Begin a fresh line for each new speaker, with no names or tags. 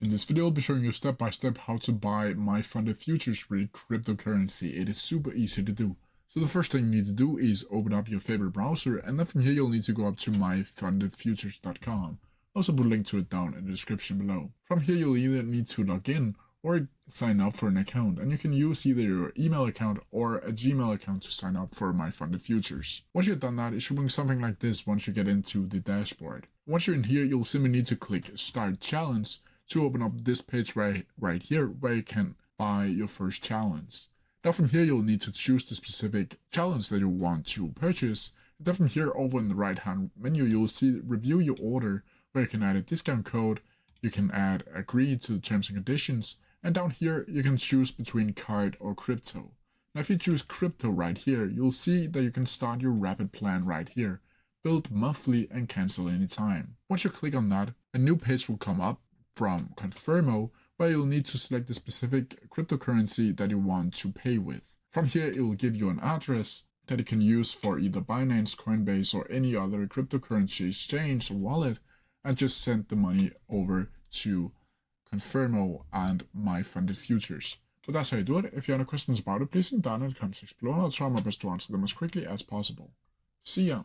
In this video, I'll be showing you step by step how to buy MyFundedFutures with cryptocurrency. It is super easy to do. So the first thing you need to do is open up your favorite browser, and then from here you'll need to go up to MyFundedFutures.com. I'll also put a link to it down in the description below. From here you'll either need to log in or sign up for an account, and you can use either your email account or a Gmail account to sign up for MyFundedFutures. Once you've done that, it should bring something like this once you get into the dashboard. Once you're in here, you'll simply need to click Start Challenge to open up this page right here where you can buy your first challenge. Now from here you'll need to choose the specific challenge that you want to purchase. And then from here over in the right hand menu you'll see review your order, where you can add a discount code, you can add agree to the terms and conditions, and down here you can choose between card or crypto. Now if you choose crypto right here, you'll see that you can start your rapid plan right here, build monthly and cancel anytime. Once you click on that, a new page will come up from Confirmo, where you'll need to select the specific cryptocurrency that you want to pay with. From here, it will give you an address that you can use for either Binance, Coinbase, or any other cryptocurrency exchange or wallet, and just send the money over to Confirmo and MyFundedFutures. But that's how you do it. If you have any questions about it, please leave down in the comments below, and I'll try my best to answer them as quickly as possible. See ya!